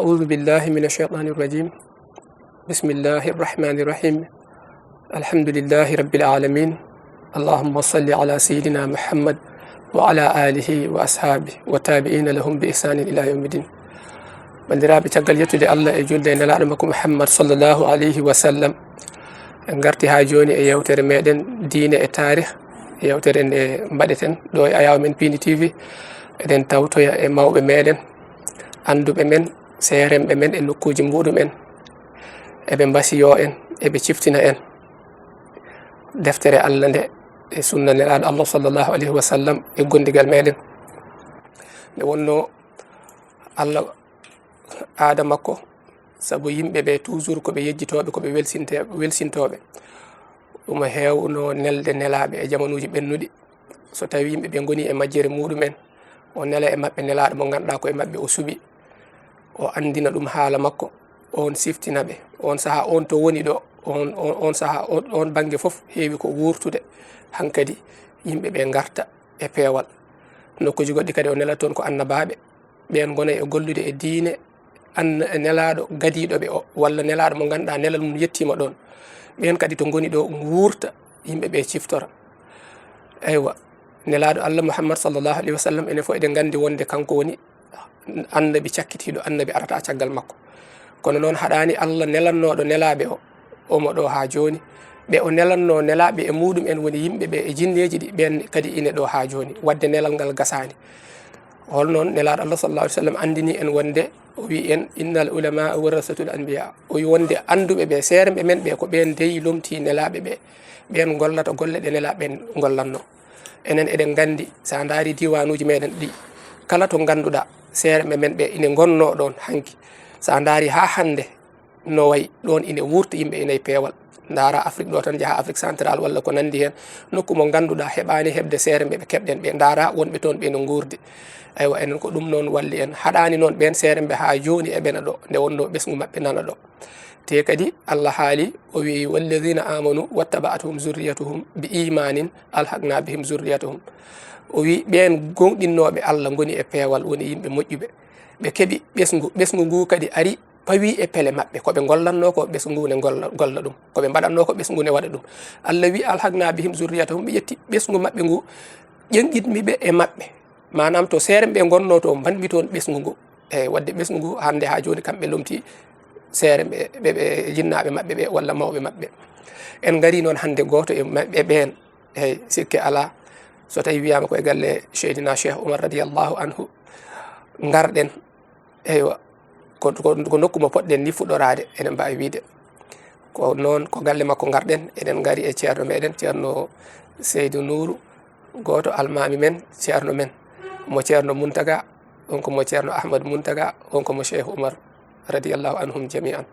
أعوذ بالله من الشيطان الرجيم. بسم الله الرحمن الرحيم. الحمد لله رب العالمين. اللهم صل على سيدنا محمد وعلى آله وأصحابه وتابعين لهم بإحسان إلى يوم الدين. bandiraɓe caggal yettude allah e julde e nelaɗo makko Muhammad sallallahu alayhi wa sallam, en garti ha joni e yewtere meɗen diine e tarih, yewtere nde mbaɗeten ɗo e Ayaw men Pini TV. eɗen tawtoya e mawɓe meɗen, anduɓe men, seeremɓe men e nokkuji muɗumen, eɓe mbasiyo en, eɓe ciftina en deftere Allah nde e sunna nelaɗo Allah sallallahu alayhi wa sallam e gondigal meɗen. nde wonno Allah aada makko, sabu yimɓe ɓe toujours koɓe yejjitoɓe, koɓe welsintoɓe, ɗum hewno nelde nelaɓe e jamanuji ɓennuɗi. so tawi yimɓe ɓe goni e majjere muɗumen, o nela e maɓɓe nelaɗo mo ganduɗa ko e maɓɓe o suuɓi, o andina ɗum haala makko, on siftina ɓe. on saaha on to woni ɗo, on saaha on banggue foof heewi ko wurtude, hankkadi yimɓe ɓe garta e peewal. nokkuji goɗɗi kadi o nela toon ko annabaɓe, ɓen gona e gollude e diine nelaɗo gadiɗoɓe o, walla nelaɗo mo ganduɗa nelal mum yettima ɗon, ɓen kadi to goni ɗo wurta yimɓe ɓe ciftora. eywa nelaɗo Allah Muhammad sallallahu alayhi wa sallam, enen fof eɗen gandi wonde kanko woni annabi cakkitiɗo, annabi arata caggal makko. kono noon haɗani Allah nelannoɗo nelaɓe o, omo ɗo ha joni. ɓe o nelanno nelaɓe e muɗum en woni yimɓe ɓe e jinneji ɗi, ɓen kadi ine ɗo ha joni, wadde nelal ngal gasani. hol noon nelaɗo Allah sallallahu alayhi wa sallam andini en wonde, o wi en innal ulama warasatul anbiya, o wi wonde anduɓe ɓe, seeremɓe men ɓe, ko ɓen deyi lomti nelaɓe ɓe, ɓen gollata golle ɗe nelaɓe gollanno. enen eɗen gandi, sa daari diwanuji meɗen ɗi, kala to ganduɗa seeremɓe men ɓe ine gonno ɗon hanki, sa daari ha hande no wayi ɗon ine wurta yimɓe inayi peewal. dara Afrique ɗo tan, jaaha Afrique central walla ko nandi hen, nokku mo ganduɗa heɓani hebde seeremɓe ɓe keɓɗen ɓe, dara wonɓe toon ɓe no gurdi. eywa enen ko ɗum noon walli en, haɗani noon ɓen seeremɓe ha joni eɓena ɗo, nde wonno ɓesgu mabɓe nana ɗo. te kadi Allah haali, o wi walladina amanu wattaba'atuhum zurriyatuhum bi imanin alhaqna bihim zurriyatuhum. o wi ɓen gonɗinnoɓe Allah goni e peewal, woni yimɓe moƴƴuɓe, ɓe keeɓi ɓesgu ngu kadi ari pawi e pele maɓɓe, koɓe gollanno ko ɓesgu ngu ne golla ɗum, koɓe mbaɗanno ko ɓesgu ne waɗa ɗum. Allah wi alhaqna bihim zurriyatuhum, ɓe ƴetti ɓesgu maɓɓe ngu ƴenƴitmiɓe e maɓɓe, manam to seeremɓe gonno to mbanmi toon ɓesgu ngu. eyyi wadde ɓesgu ngu hande ha joni kamɓe lomti seeremɓe ɓe jinnaɓe maɓɓe ɓe, walla mawɓe maɓɓe. en gari noon hande goto e maɓɓe ɓen, eyyi sikke ala, so tawi wiyama koye galle Seydina Cheikh Oumar radiallahu anhu, garɗen, eywa ko nokku mo poɗɗen ni fuɗɗorade, eɗen mbawi wiide ko noon, ko galle makko garɗen. eɗen gari e ceerno meɗen, ceerno Seydou Nourou, goto almami men, ceerno men mo ceerno Muntaga, on ko mo ceerno Ahmadou Muntaga, on ko mo Cheikh Oumar radiallahu anhum jami'an.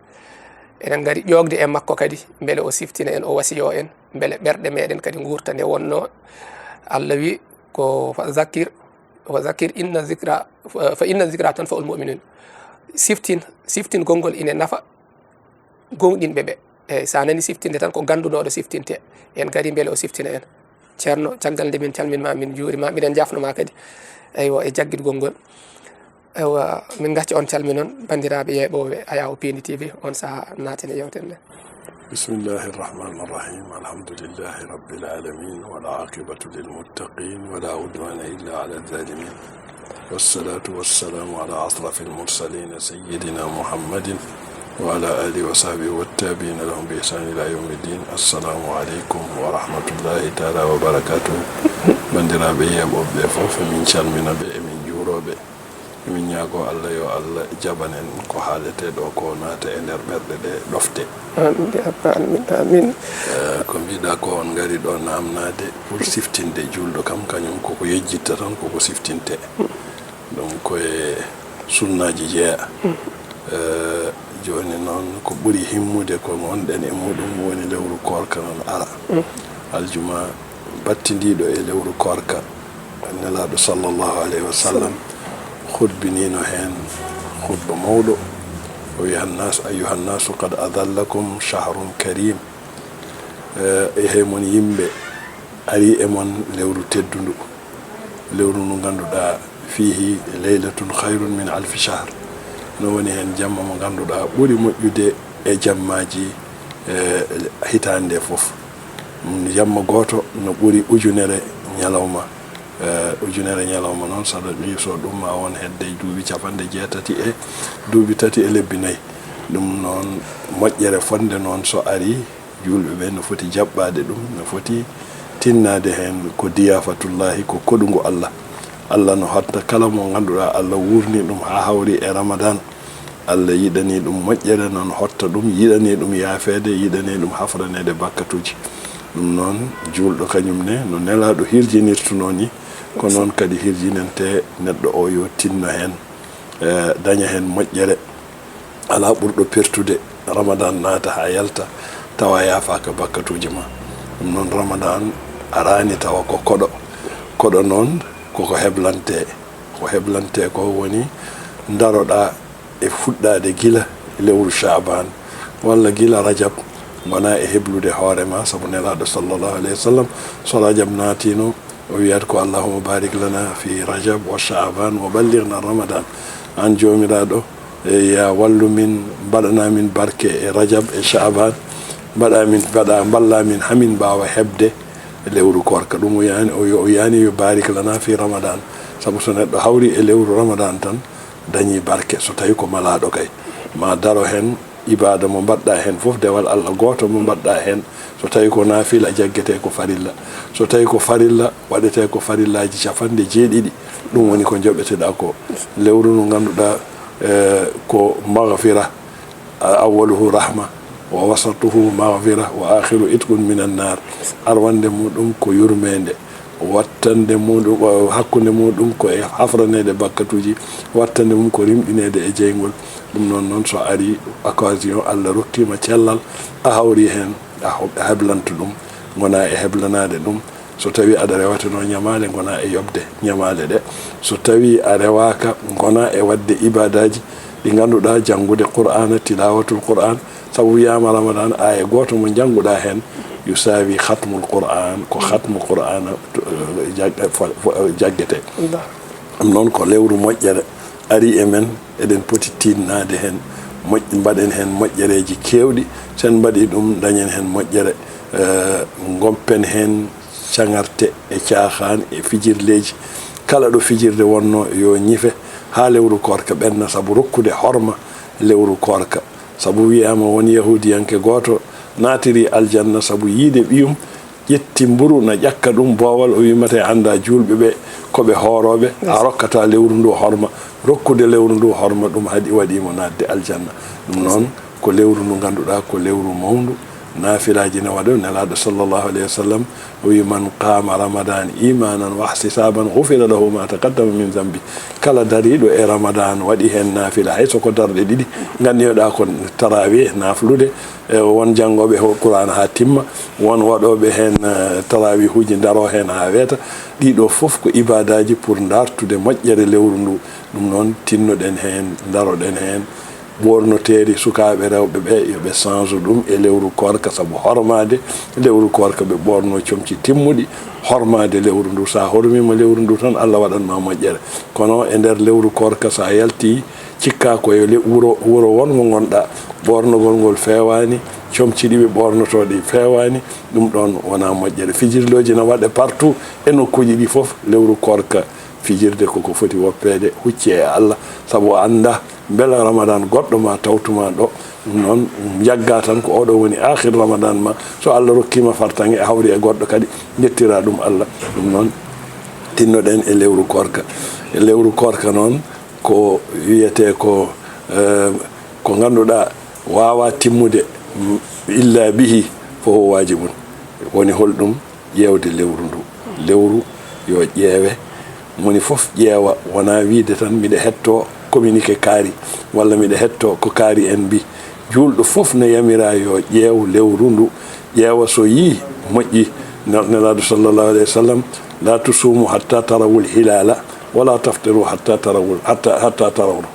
eɗen gari ƴogde e makko kadi, beele o siftina en, o wasiyo en, beele ɓerɗe meɗen kadi gurta. nde wonno Allah wi ko fa zakir inna zikra fa inna zikra tanfa'ul mu'minin. siftin gongol ine nafa gonɗinɓe ɓe. eyyi sa nani siftinde tan ko gandunoɗo siftinte, en gari beele o siftina en. ceerno, caggal nde min calminma, min juurima, miɗen jafnoma kadi eywa e jaggidgol ngol. eywa min gacci on calminon bandiraɓe yeɓoɓe Ayaw Pini TV, on saaha naten e yewtere nde. bismillahi irrahmani irrahim. alhamdulillahi rabbil alamin, wala aqibatu lilmuttaqin, wala udwana illa ala zalimin, wassalatu wassalamu ala asrafil mursalin sayyidina muhammadin wa ala alihi wa sahbihi wattabi'ina lahum bi ihsan ila yawmiddin. assalamu aleykum wa rahmatullahi taala wa barakatuh. bandiraɓe yeɓoɓe fof min calminaɓe, emin juuroɓe, emin ñaago Allah yo Allah jaɓanen ko haalete ɗo ko naata e nder ɓerɗe ɗe ɗofte. amin. ko mbiɗa ko on gari ɗo namnade pour siftinde julɗo kam, kañum koko yejjitta tan koko siftinte. ɗum koye sunnaji jeeya. joni noon ko ɓuri himmude ko gonɗen e muɗum woni lewru korka noon ara. aljuma battidiɗo e lewru korka, nelaɗo sallllahu alayhi wa sallam hutbinino hen hutba mawɗo, o wi ayyuhannasu qad adallakum shahrun karim. e heymon yimɓe, ari e mon lewru teddundu, lewru ndu ganduɗa fihi leylatun khayrun min alfi shahr. no woni hen jamma mo ganduɗa ɓuri moƴƴude e jammaji hitande fof. Jamma goto no ɓuri ujunere ñalawma. Ujunere ñalawma noon saɗa so ɗum ma won hedde duuɓi 3 e lebbi 4 ɗum noon moƴƴere fonde noon so ari julɓe ɓe no foti jaɓɓade ɗum, no foti tinnade hen ko diyafatullahi, ko koɗugo Allah no hatta kala mo ganduɗa Allah wurni ɗum ha hawri e Ramadan, Allah yiɗani ɗum moƴƴere noon hotta ɗum, yiɗani ɗum yaafede, yiɗani ɗum hafranede bakkatuji. ɗum noon julɗo kañum ne no nelaɗo hirjinirtuno ni ko noon kadi hirjinante neɗɗo o yo tinno hen daña hen moƴƴere ala ɓurɗo pertude Ramadan naata ha yalta tawa yaafaka bakkatuji ma. ɗum noon Ramadan arani tawa ko koɗo noon koko heblante ko woni daroɗa e fuɗɗade gila lewru Sha'ban walla gila Rajab wona e heblude hoorema, sabu nelaɗo sallallahu alayhi wa sallam so Rajab naatino o wiyat ko allahumma barik lana fi Rajab wa Sha'ban wa ballighna Ramadan. An jomiraɗo ya wallu min, mbaɗana min barke e Rajab e Sha'ban, balla min hamin mbawa hebde lewru korka. ɗum o yani yo barik lana fi Ramadan, sabu so neɗɗo hawri e lewru Ramadan tan dañi barke. So tawi ko malaɗo kay ma daro hen ibada mo mbaɗɗa hen fof, dewal Allah goto mo mbaɗɗa hen. So tawi ko nafila jaggete ko farilla, so tawi ko farilla waɗete ko farillaji 7 ɗum woni ko joɓeteɗa ko. lewru no ganduɗa ko maghfira, awwaluhu rahma wa wasatuhu maghfira wa akhiru itqun minan nar. arwande muɗum ko yurmede, wattande muɗum hakkude muɗum ko e hafranede bakkatuji, wattande mum ko rimɗinede e jeygol. ɗum noon so ari occasion Allah rokkima cellal a hawri hen a heblantu ɗum, gona e heblanade ɗum. so tawi aɗa rewatano ñamale gona e yobde ñamale ɗe, so tawi a rewaka gona e wadde ibadaji ɗi ganduɗa, janngude Qur'ana, tilawatul Qur'an. sabu wiyama Ramadan aya goto mo jannguɗa hen yusawi khatmul Qur'an, ko khatmu Qur'ana jaggete. ɗum noon ko lewru moƴƴere ari e men, eɗen poti tinnade hen mbaɗen hen moƴƴereji kewɗi. sen mbaɗi ɗum dañen hen moƴƴere, gompen hen cagarte e caahan e fijirleji. kala ɗo fijirde wonno yo ñife ha lewru korka ɓenna, sabu rokkude horma lewru korka. sabu wiyama won yahudiyanke goto natiri aljanna sabu yiide ɓiyum ƴetti mburu na ƴakka ɗum boowal, o wimate anda julɓe ɓe koɓe hooroɓe, a rokkata lewru ndu horma. rokkude lewru ndu horma ɗum haɗi waɗimo nadde aljanna. ɗum noon ko lewru ndu ganduɗa ko lewru mawndu. nafilaji ne waɗo nelaɗo sallllahu alayhi wa sallam o wi man qama Ramadan imanan wa ihtisaban ghufira lahu ma taqaddama min zambi. kala dariɗo e Ramadan waɗi hen nafila, hay soko darɗe 2 gandiyoɗa ko tarawih naflude, won janggoɓe Qur'an ha timma, won waɗoɓe hen tarawih uji daro hen ha weeta. ɗiɗo foof ko ibadaji pour dartude moƴƴere lewru ndu. ɗum noon tinnoɗen hen, daroɗen hen ɓornoteri sukaɓe rewɓe ɓe yoɓe change ɗum e lewru korka, sabu hormade lewru korka ɓe ɓorno comci timmuɗi, hormade lewru ndu. sa hormima lewru ndu tan Allah waɗanma moƴƴere. kono e nder lewru korka sa yalti cikka koye wuro wongo gonɗa ɓornogol ngol fewani, comci ɗiɓe ɓornotoɗi fewani. ɗum ɗon wona moƴƴere. fijirloji ne waɗe partout e nokkuji ɗi foof. lewru korka fijirde koko foti woppede hucci e Allah, sabu anda beela Ramadan goɗɗo ma tawtuma ɗo. ɗum noon jagga tan ko oɗo woni akhir Ramadan ma, so Allah rokkima fartange a hawri e goɗɗo kadi jettira ɗum Allah. ɗum noon tinnoɗen e lewru korka. e lewru korka noon ko wiyete ko ganduɗa wawa timmude illa bihi fo wajibun. woni holɗum ƴewde lewru ndu. lewru yo ƴeewe, moni foof ƴeewa, wona wiide tan miɗa hetto communiqué kaari walla miɗa hetto ko kaari en mbi. julɗo foof no yamira yo ƴeew lewru ndu, ƴeewa so yi moƴƴi. nelaɗo sallllahu alayhi wa sallam la tusumu hatta tarawul hilala wala taftiru hatta tarawru.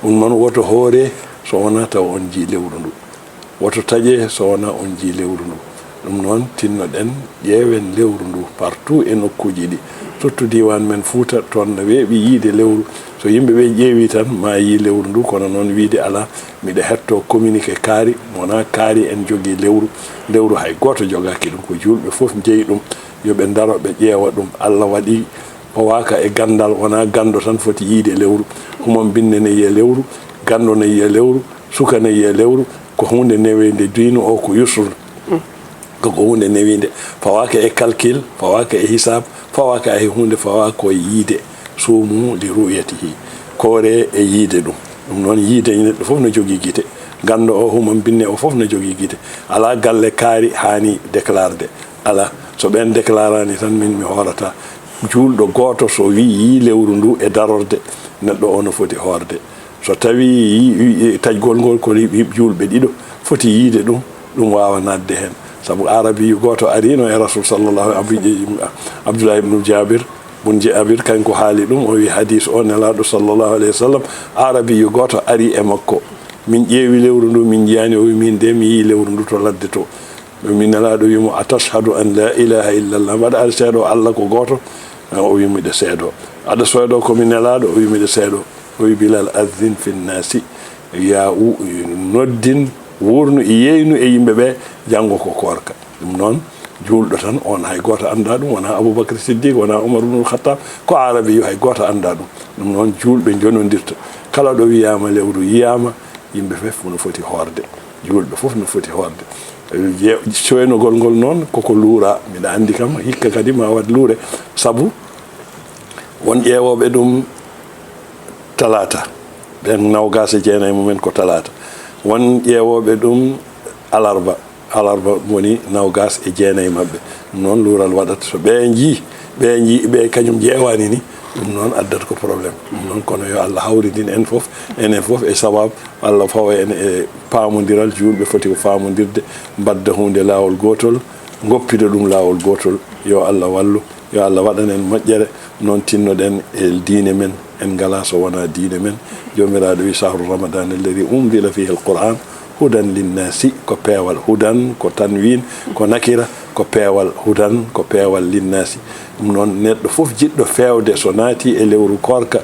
ɗum noon woto hoore so wona taw on jii lewru ndu, woto taƴe so wona on jii lewru ndu. ɗum noon tinnoɗen ƴeewen lewru ndu partout e nokkuji ɗi surtout diwan men Fouta toon no weeɓi yiide lewru so yimɓe ɓe ƴeewi tan ma yi lewru ndu kono noon wiide ala miɗa hetto communiqué kaari wona kaari en jogii lewru hay goto jogaki ɗum ko julɓe fof jeeyi ɗum yoɓe daro ɓe ƴeewa ɗum Allah waɗi powaka e gandal wona gando tan foti yiide lewru humon binne ne yiye lewru gando ne yiye lewru suka ne yiye lewru ko hunde newede diinu o ko yusru koko hunde newinde fawaka e calcul fawaka e hisab fawaka e hunde fawa ko yiide suumu li ru'yatihi koore e yiide ɗum noon yiide neɗɗo fof no jogii gite gando o humon binne o fof no jogii gite ala galle kaari hani déclarde ala so ɓen déclarani tan min mi hoorata julɗo goto so wi yi lewru ndu e darorde neɗɗo o no foti hoorde so tawi tajgol ngol ko julɓe ɗiɗo foti yiide ɗum wawa nadde hen sabu arabiyu goto arino e rasul sallallahu abdoulah ibnu jabir bun jabir kanko haali ɗum o wi hadis o nelaɗo sallallahu alayhi wa sallam arabiyu goto ari e makko min ƴeewi lewru ndu min jiyani o wi min de mi yi lewru ndu to ladde to min nelaɗo wimo a tashhadu an la ilaha illallah mbaɗa aɗa seeɗo Allah ko goto o wi miɗa seeɗo aɗa seeɗo komi nelaɗo o wi miɗa seeɗo o wi bilal azin fi nnasi ya noddin wurnu e yeynu e yimɓe ɓe janngo ko korka ɗum noon julɗo tan on hay goto anda ɗum wona aboubacry siddique wona oumar ibnul khattab ko arabiyu hay goto anda ɗum noon julɓe jonodirta kala ɗo wiyama lewru yiyama yimɓe fof no foti hoorde julɓe fof no foti hoorde coynogol ngol noon koko luura mbiɗa andi kam hikka kadi ma wat luure sabu won ƴeewoɓe ɗum talata ɓen nawgas e jeenayyi mumen ko talata won ƴeewoɓe ɗum alarba woni nawgas e jeenayyi mabɓe ɗum noon luural waɗata so ɓe jii ɓe kañum ƴeewani ni ɗum noon addata ko probléme ɗum noon kono yo Allah hawridin en fof enen fof e sababu Allah fawa en e paamodiral julɓe foti ko faamodirde mbadda hunde laawol gotol goppida ɗum laawol gotol yo Allah wallu yo Allah waɗanen moƴƴere noon tinnoɗen e diine men en ngala so wona diine men jomiraɗo wi sahru ramadan alladi unzila fihi alquran hudan linnasi ko peewal hudan ko tanwin ko nakira ko peewal hudan ko peewal linnasi ɗum noon neɗɗo fof jiɗɗo fewde so naati e lewru korka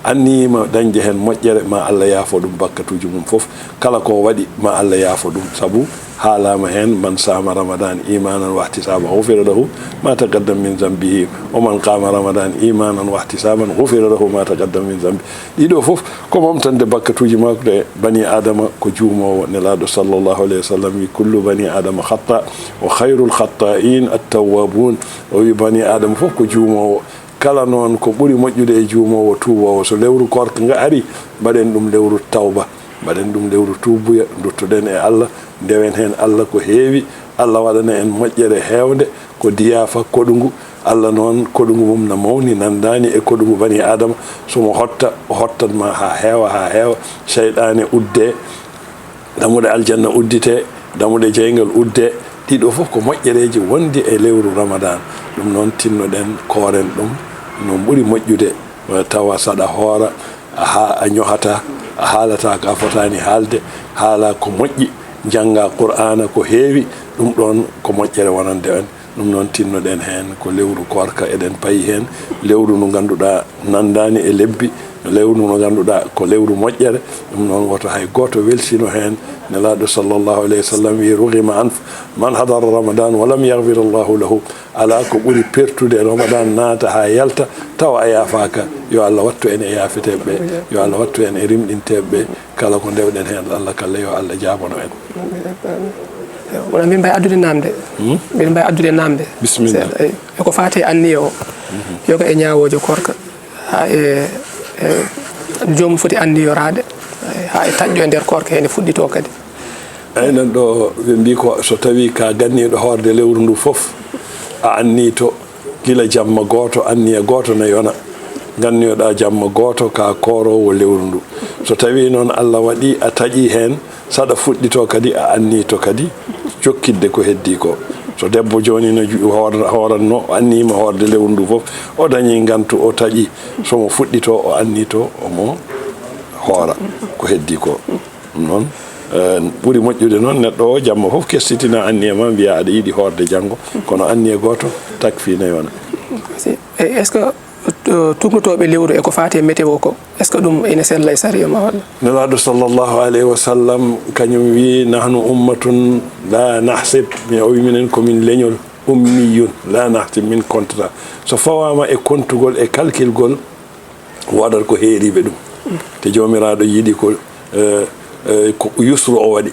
annima dañde hen moƴƴere ma Allah yaafo ɗum bakkatuji mum fof kala ko waɗi ma Allah yaafo ɗum sabu haalama hen man sama ramadan imanan wa ihtisaban ghufira lahu ma taqaddam min zambihi o man qama ramadan imanan wa ihtisaban ghufira lahu ma taqaddam min zambi ɗiɗo fof ko momtande bakkatuji makko de bani adama ko juumowo nelaɗo sallllahu alayhi wa sallam wi kullu bani adama khata wa khayrul khata'in at-tawwabun o wi bani adama fof ko juumowo kala noon ko ɓuri moƴƴude e juumowo tuubowo so lewru korka nga ari mbaɗen ɗum lewru tawba mbaɗen ɗum lewru tuubuya duttoɗen e Allah ndewen hen Allah ko heewi Allah waɗana en moƴƴere heewde ko diyafa koɗugu Allah noon koɗugu mum no mawni nandani e koɗugu bani adama somo hotta o hottatma ha heewa cheyɗane udde damuɗe aljanna uddite damuɗe jeygal udde ɗiɗo fof ko moƴƴereji wondi e lewru ramadan ɗum noon tinnoɗen kooren ɗum no ɓuri moƴƴude tawa saɗa hoora a ñohata a haalata ka fotani haalde haala ko moƴƴi janga qur'ana ko heewi ɗum ɗon ko moƴƴere wonande en ɗum noon tinnoɗen hen ko lewru korka eɗen payi hen lewru ndu ganduɗa nandani e lebbi lewru ndu ganduɗa ko lewru moƴƴere ɗum noon woto hay goto welsino hen nelaɗo sallllahu alayhi wa sallam wi rughima an man hadara ramadan walam yaghfir allahu lahu ala ko ɓuuri pertude ramadan naata ha yalta tawa a yaafaka yo Allah wattu en e yaafeteɓe yo Allah wattu en e rimɗinteɓe kala ko ndewɗen hen Allah kala yo Allah jabono en wona min mbawi addude namde min mbawi addude namde bisimilla eko fati anniye o yoga e ñawojo korka ha e jomum foti anniyorade ha e taƴƴo e nder korka hene fuɗɗito kadi eynan ɗo ɓe mbi ko so tawi ka ganniɗo hoorde lewru ndu foof a anni to gila jamma goto anniya goto ne yona ganniyoɗa jamma goto ka korowo lewru ndu so tawi noon Allah waɗi a taƴi hen saɗa fuɗɗito kadi a anni to kadi jokkidde ko heddi ko so debbo joni no hooranno annima hoorde lewru ndu fof o dañi gantu o taƴi somo fuɗɗito o anni to omo hoora ko heddi ko ɗum noon ɓuri moƴƴude noon neɗɗo o jamma fof kestitina anniya ma mbiya aɗa yiiɗi horde janngo kono anniya goto takfi nayi wona. est ce que tugnutoɓe lewru eko fati e météo ko est ce que ɗum ene sella e sariya ma walla? nelaɗo sallllahu alayhi wa sallam kañum wi nahnu ummatun la nahsib mi o wi minen komin leñol ummiyun la nahsib min comptata so fawama e kontugol e calculgol waɗat ko heeriɓe ɗum te jomiraɗo yiiɗi ko yusru o waɗi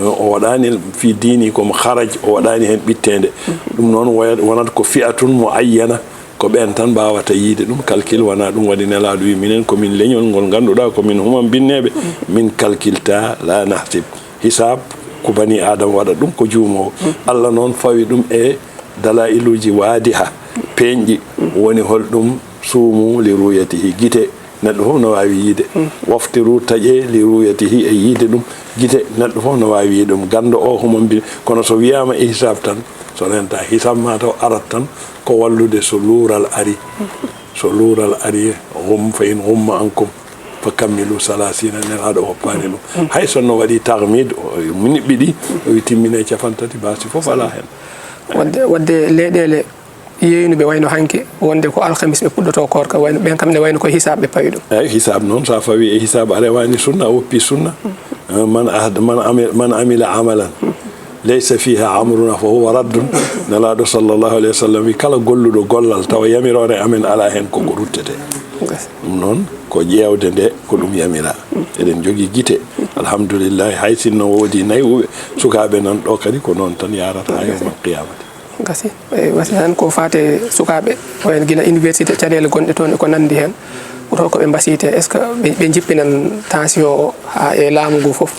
o waɗani fi dini komo haraj o waɗani hen ɓittede ɗum noon wonata ko fi'atun mo ayyana ko ɓen tan mbawata yiide ɗum calcul wona ɗum waɗi nelaɗo wi minen komin leñol ngol ganduɗa komin human binneɓe min calculta la nahsib hisab ko bani adama waɗa ɗum ko juumowo Allah noon fawi ɗum e dalailuji waadiha peñƴi woni holɗum suumu li ruyatihi guite neɗɗo fof no wawi yiide waftiru taƴe li ruyatihi e yiide ɗum guite neɗɗo fof no wawi yiide ɗum gando o humam bin kono so wiyama e hisab tan so renta hisab ma taw arat tan ko wallude so luural ari hum fa in humma ankum fa kammilu salasina nelaɗo hoppani ɗum hay sonno waɗi tahmid mi niɓɓiɗi o timmine capantati basi fof ala hen wadde leyɗele yeynuɓe wayno hanke wonde ko alhamis ɓe puɗɗoto korka wayno ɓen kam ne wayno ko hisab ɓe pawi ɗum eyyi hisab noon sa fawi e hisab a rewani sunna a woppi sunna man amila amalan laysa fiha amruna fa huwa raddun nelaɗo sallllahu alayhi wa sallam wi kala golluɗo gollal tawa yamirore amen ala hen koko ruttete ɗum noon ko ƴewde nde ko ɗum yamira eɗen jogui guite alhamdoulillahi hay sinno woodi naywuɓe sukaɓe nan ɗo kadi ko noon tan yarata yawmal qiyamati gasi wasi tan ko fate sukaɓe wayen guila université caɗele gonɗe toon ko nandi hen ɓuuro koɓe mbasiyte est ce que ɓe jippinan tension o ha e laamu ngu foof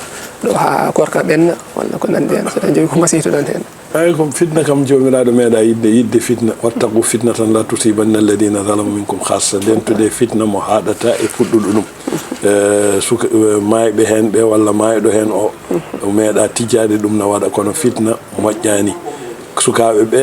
ɗo ha korka ɓenna walla ko nandi hen soɗen jogui ko mbasiytoɗon hen eyyi ko fitna kam jomiraɗo meeɗa yidde fitna wattaqu fitna tan la tusibanna alladina zalamu minkum khassa dentude fitna mo haɗata e fuɗɗuɗo ɗum suka mayɓe hen ɓe walla mayɗo hen o meeɗa tijjade ɗum no waɗa kono fitna moƴƴani sukaɓe ɓe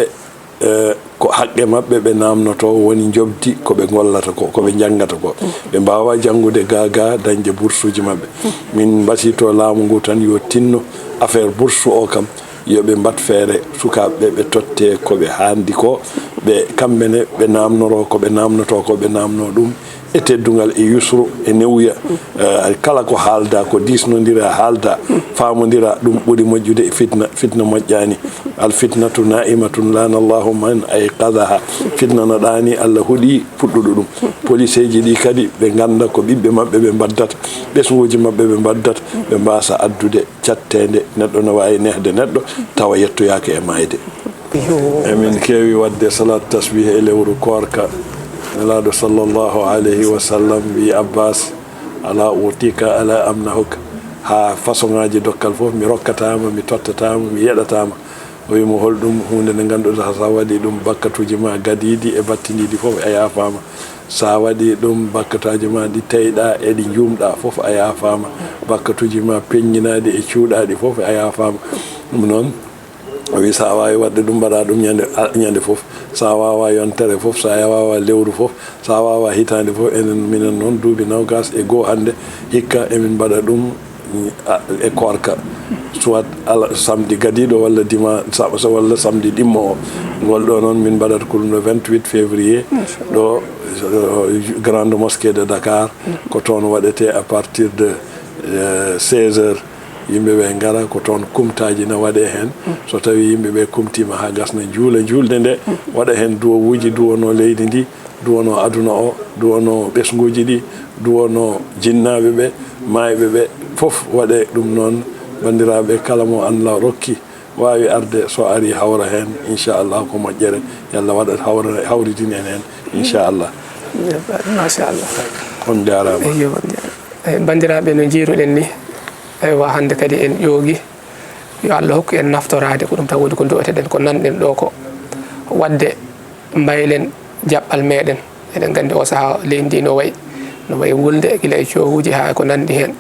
ko haqqe mabɓe ɓe namnoto woni jobdi koɓe gollata ko koɓe jangata ko ɓe mbawa jangude gaga dañde bourse uji mabɓe min mbasito laamu ngu tan yo tinno affaire bourse o kam yoɓe mbat feere sukaɓe ɓe totte koɓe handi ko ɓe kamɓene ɓe namnoro koɓe namnoto koɓe namno ɗum e teddugal e yusru e newuya kala ko haalda ko disnodira haalda famodira ɗum ɓuuri moƴƴude e fitna moƴƴani al fitnatu naimatun lana allahu man ayqadaha fitna no ɗani Allah huuɗi puɗɗuɗo ɗum police ji ɗi kadi ɓe ganda ko ɓiɓɓe mabɓe ɓe baddata ɓesguji mabɓe ɓe baddata ɓe mbasa addude cattede neɗɗo no wawi nehde neɗɗo tawa yettoyaka e mayde emin kewi wadde salat tasbih e lewru korka nelaɗo sallllahu alayhi wa sallam wi abbas ala utika ala amnahuka ha façon ngaji dokkal fof mi rokkatama mi tottatama mi yeɗatama o wimo holɗum hunde nde ganduɗa sa waɗi ɗum bakkatuji ma gadiɗi e battidiɗi fof a yafama sa waɗi ɗum bakkataji ma ɗi teyɗa e ɗi jumɗa fof a yafama bakkatuji ma peññinaɗi e cuuɗaɗi fof a yafama ɗum noon o wi sa wawi wadde ɗum mbaɗa ɗum ñande fof sa wawa yontere fof sa wawa lewru fof sa wawa hitande fof enen minen noon duuɓi nogas e goho hande hikka emin mbaɗa ɗum e korka soit samedi gadiɗo walla dimanche walla samedi ɗimmo o ngol ɗo noon min mbaɗata ko ɗum le 28 février ɗo grande mosquée de Dakar ko toon waɗete à partir de 16 heures yimɓe ɓe gara ko toon kumtaji ne waɗe hen so tawi yimɓe ɓe kumtima ha gasna juula julde nde waɗa hen duwowuji duwono leydi ndi duwono aduna o duwono ɓesguji ɗi duwono jinnaɓe ɓe mayɓe ɓe fof waɗe ɗum noon bandiraɓe kala mo Allah rokki wawi arde so ari hawra hen inchallah ko moƴƴere yalla waɗat hawridin en hen inchallah machallah on jarama bandiraɓe no jiiruɗen ni eywa hande kadi en ƴoogi yo Allah hokku en naftorade ko ɗum tan woni ko do'eteɗen ko nanɗen ɗo ko wadde mbaylen jaɓɓal meɗen eɗen gandi o saaha leydi ndi no wayi wulde guila e coowuji ha ko nandi hen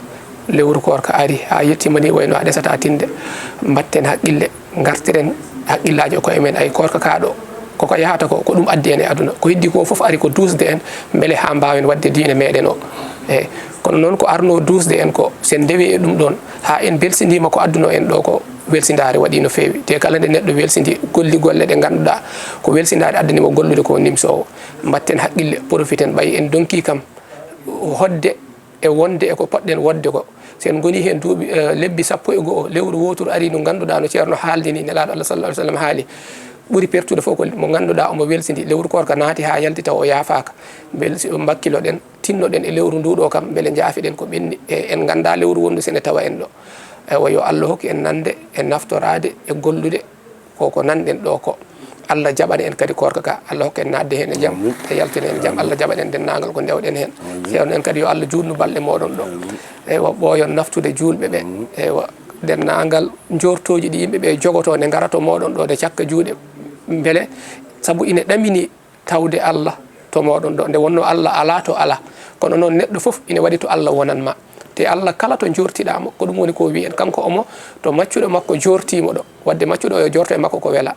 lewru korka ari ha yettima ni wayno a ɗesata tinde mbatten haqqille gartiren haqqillaji o koye men ay korka kaɗo koko yahata ko ɗum addi en e aduna ko heddi ko foof ari ko dusde en beele ha mbawen wadde diine meɗen o eyyi kono noon ko arno dusde en ko sen dewi e ɗum ɗon ha en belsidima ko adduno en ɗo ko welsidare waɗi no feewi te kala nde neɗɗo welsidi golli golle ɗe ganduɗa ko welsidare addanimo gollude ko nimsowo mbatten haqqille profiten ɓayi en donki kam hodde e wonde e ko poɗɗen wonde ko sen goni hen duuɓi lebbi 11 lewru wotoru ari no ganduɗa no ceerno haaldini nelaɗo Allah sallallahu alaihi wasallam haali ɓuri pertude fof ko mo ganduɗa omo welsidi lewru korka naati ha yalti taw o yaafaka mbakkiloɗen tinnoɗen e lewru nduɗo kam beele jaafiɗen ko ɓenni e en ganda lewru wondu sene tawa en ɗo ewa yo Allah hokki en nande e naftorade e gollude koko nanɗen ɗo ko Allah jaɓani en kadi korka ka Allah hokka en nadde hen e jaam e yaltina en jaam Allah jaɓani en dennagal ko dewɗen hen ceerno en kadi yo Allah jutnu balɗe moɗon ɗo ewa ɓooyon naftude julɓe ɓe ewa dennagal jortoji ɗi yimɓeɓe jogoto nde garato moɗon ɗo de cakka juuɗe beele saabu ine ɗamini tawde Allah to moɗon ɗo nde wonno Allah ala to ala kono noon neɗɗo foof ine waɗi to Allah wonanma te Allah kala to jortiɗamo ko ɗum woni ko wi en kanko omo to maccuɗo makko jortimo ɗo wadde maccuɗo o yo jorto e makko ko weela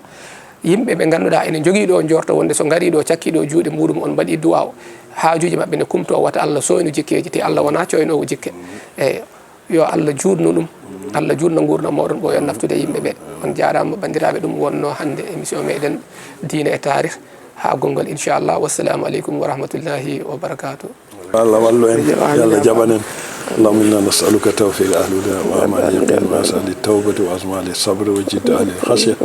yimɓe ɓe ganduɗa ene jogui ɗo jorto wonde so gari ɗo cakkiɗo juuɗe muɗum on mbaɗi duwaw haajuji mabɓe ne kumto wata Allah soynu jikkeji te Allah wona coynowo jikke eyyi yo Allah jutnu ɗum Allah jutno gurdam moɗon ɓo yon naftude yimɓeɓe on jarama bandiraɓe ɗum wonno hande émission meɗen diine e tarih ha gongol inchallah wassalamu aleykum wa rahmatullahi wa barakatuh Allah wallu en yalla jaɓanen اللهم إنا نسألك توفيق أهل الهدى وأعمال اليقين وأسأل التوبة وأزمال الصبر وجد أهل الخشية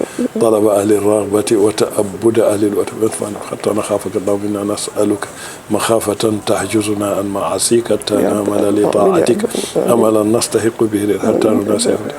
طلب أهل الرغبة وتأبد أهل الوتف حتى نخافك اللهم إنا نسألك مخافة تحجزنا عن معاصيك حتى نعمل لطاعتك أملا نستحق به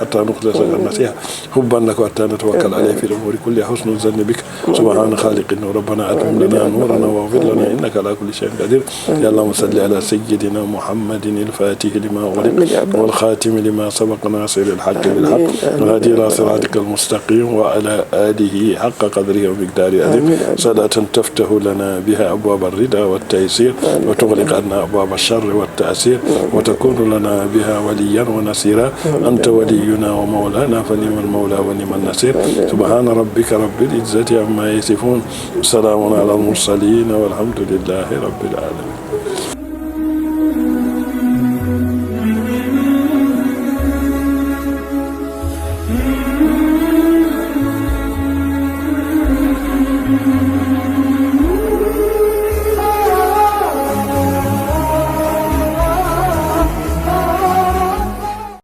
حتى نخلص النصيحة حبا لك وحتى نتوكل عليه في الأمور كلها حسن الظن بك سبحان خالقنا ربنا أتمم لنا نورنا واغفر لنا إنك على كل شيء قدير يا اللهم صل على سيدنا محمد الفاتح لما أغلق والخاتم لما سبق ناصر الحق بالحق وهدي إلى صراطك المستقيم وعلى آله حق قدره ومقداره العظيم صلاة تفتح لنا بها أبواب الرضا والتيسير وتغلق عنا أبواب الشر والتأثير وتكون لنا بها وليا ونصيرا أنت ولينا ومولانا فنعم المولى ونعم النصير سبحان ربك رب العزة عما يصفون سلام على المرسلين والحمد لله رب العالمين. Mm-hmm.